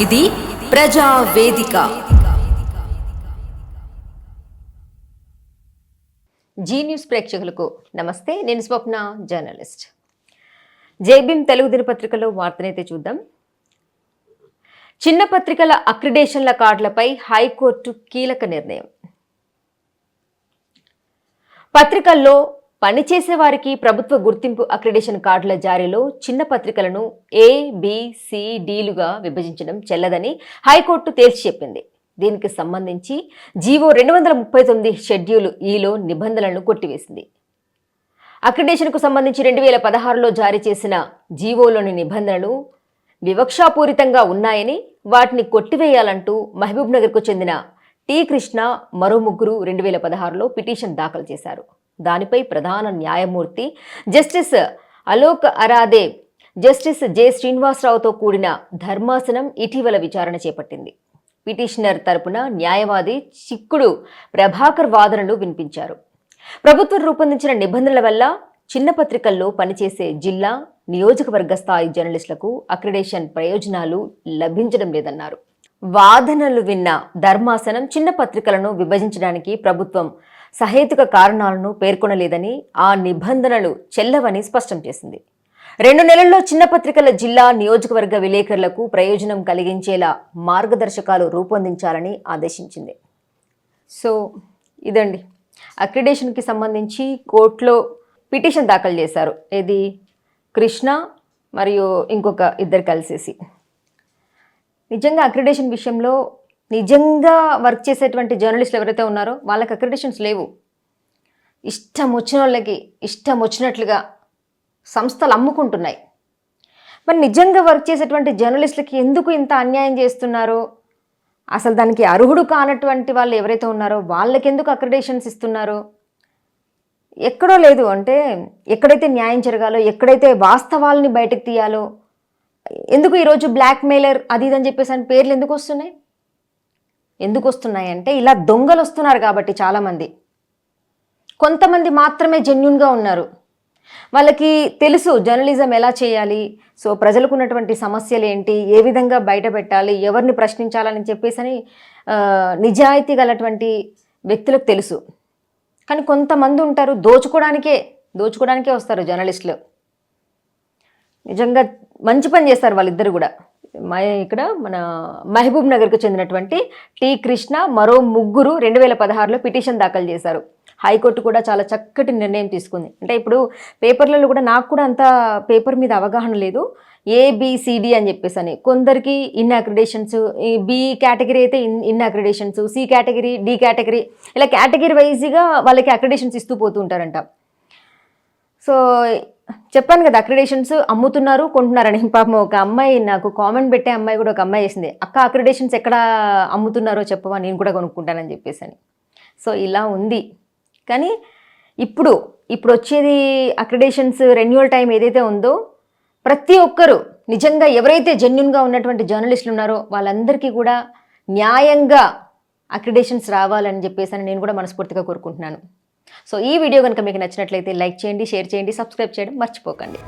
ఇది ప్రజా వేదిక. జీ న్యూస్ ప్రేక్షకులకు నమస్తే. నేను స్వప్న, జర్నలిస్ట్. జైభీం తెలుగు దినపత్రికలో వార్తనైతే చూద్దాం. చిన్న పత్రికల అక్రిడేషన్ల కార్డులపై హైకోర్టు కీలక నిర్ణయం. పత్రికల్లో పనిచేసే వారికి ప్రభుత్వ గుర్తింపు అక్రిడేషన్ కార్డుల జారీలో చిన్న పత్రికలను A, B, C, Dలుగా విభజించడం చెల్లదని హైకోర్టు తేల్చి చెప్పింది. దీనికి సంబంధించి జీవో 239 షెడ్యూల్ ఈలో నిబంధనలను కొట్టివేసింది. అక్రిడేషన్కు సంబంధించి 2016లో జారీ చేసిన జీవోలోని నిబంధనలు వివక్షాపూరితంగా ఉన్నాయని, వాటిని కొట్టివేయాలంటూ మహబూబ్ నగర్కు చెందిన టి కృష్ణ మరో ముగ్గురు 2016లో పిటిషన్ దాఖలు చేశారు. దానిపై ప్రధాన న్యాయమూర్తి justice Alok Aradhe, justice J శ్రీనివాసరావుతో కూడిన ధర్మాసనం ఇటీవల విచారణ చేపట్టింది. పిటిషనర్ తరపున న్యాయవాది చిక్కుడు ప్రభాకర్ వాదనలు వినిపించారు. ప్రభుత్వం రూపొందించిన నిబంధనల వల్ల చిన్న పత్రికల్లో పనిచేసే జిల్లా, నియోజకవర్గ స్థాయి జర్నలిస్టులకు అక్రిడేషన్ ప్రయోజనాలు లభించడం లేదన్నారు. వాదనలు విన్న ధర్మాసనం చిన్న పత్రికలను విభజించడానికి ప్రభుత్వం సహేతుక కారణాలను పేర్కొనలేదని, ఆ నిబంధనలు చెల్లవని స్పష్టం చేసింది. 2 నెలల్లో చిన్న పత్రికల జిల్లా, నియోజకవర్గ విలేకరులకు ప్రయోజనం కలిగించేలా మార్గదర్శకాలు రూపొందించాలని ఆదేశించింది. సో ఇదండి, అక్రిడేషన్కి సంబంధించి కోర్టులో పిటిషన్ దాఖలు చేశారు. ఇది కృష్ణ మరియు ఇంకొక ఇద్దరు కలిసేసి. నిజంగా అక్రిడేషన్ విషయంలో నిజంగా వర్క్ చేసేటువంటి జర్నలిస్టులు ఎవరైతే ఉన్నారో వాళ్ళకి అక్రిడేషన్స్ లేవు. ఇష్టం వచ్చిన వాళ్ళకి ఇష్టం వచ్చినట్లుగా సంస్థలు అమ్ముకుంటున్నాయి. మరి నిజంగా వర్క్ చేసేటువంటి జర్నలిస్టులకి ఎందుకు ఇంత అన్యాయం చేస్తున్నారో, అసలు దానికి అర్హుడు కానటువంటి వాళ్ళు ఎవరైతే ఉన్నారో వాళ్ళకి ఎందుకు అక్రిడేషన్స్ ఇస్తున్నారో ఎక్కడో లేదు. అంటే ఎక్కడైతే న్యాయం జరగాలో, ఎక్కడైతే వాస్తవాలని బయటకు తీయాలో, ఎందుకు ఈరోజు బ్లాక్ మెయిలర్ అది ఇదని చెప్పేసి అని పేర్లు ఎందుకు వస్తున్నాయి? ఎందుకు వస్తున్నాయి అంటే ఇలా దొంగలు వస్తున్నారు కాబట్టి. చాలామంది, కొంతమంది మాత్రమే జెన్యూన్గా ఉన్నారు. వాళ్ళకి తెలుసు జర్నలిజం ఎలా చేయాలి, సో ప్రజలకు ఉన్నటువంటి సమస్యలు ఏంటి, ఏ విధంగా బయట పెట్టాలి, ఎవరిని ప్రశ్నించాలని చెప్పేసి నిజాయితీ గలటువంటి వ్యక్తులకు తెలుసు. కానీ కొంతమంది ఉంటారు దోచుకోవడానికే వస్తారు జర్నలిస్టులు. నిజంగా మంచి పని చేస్తారు వాళ్ళిద్దరు కూడా. ఇక్కడ మన మహబూబ్ నగర్కు చెందినటువంటి టి కృష్ణ మరో ముగ్గురు 2016లో పిటిషన్ దాఖలు చేశారు. హైకోర్టు కూడా చాలా చక్కటి నిర్ణయం తీసుకుంది. అంటే ఇప్పుడు పేపర్లలో కూడా, నాకు కూడా అంత పేపర్ మీద అవగాహన లేదు, ABCD అని చెప్పేసి అని కొందరికి ఇన్ అక్రిడేషన్స్, B కేటగిరీ అయితే in accreditations, C category, D category, ఇలా కేటగిరీ వైజ్గా వాళ్ళకి అక్రిడేషన్స్ ఇస్తూ పోతూ ఉంటారంట. సో చెప్పాను కదా, అక్రిడేషన్స్ అమ్ముతున్నారు, కొంటున్నారని. పాపం ఒక అమ్మాయి నాకు కామెంట్ పెట్టే అమ్మాయి కూడా, ఒక అమ్మాయి చేసింది, అక్క అక్రిడేషన్స్ ఎక్కడ అమ్ముతున్నారో చెప్పవా, నేను కూడా కొనుక్కుంటానని చెప్పేసి అని. సో ఇలా ఉంది. కానీ ఇప్పుడు వచ్చేది అక్రిడేషన్స్ రెన్యువల్ టైం ఏదైతే ఉందో, ప్రతి ఒక్కరు నిజంగా ఎవరైతే జెన్యూన్గా ఉన్నటువంటి జర్నలిస్టులు ఉన్నారో వాళ్ళందరికీ కూడా న్యాయంగా అక్రిడేషన్స్ రావాలని చెప్పేసి అని నేను కూడా మనస్ఫూర్తిగా కోరుకుంటున్నాను. సో ఈ వీడియో కనుక మీకు నచ్చినట్లయితే లైక్ చేయండి, షేర్ చేయండి, సబ్స్క్రైబ్ చేయడం మర్చిపోకండి.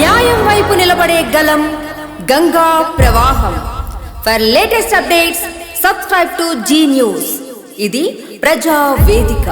న్యాయం వైపు నిలబడే గలం, గంగా ప్రవాహం. For latest updates subscribe to Zee news. ఇది ప్రజా వేదిక.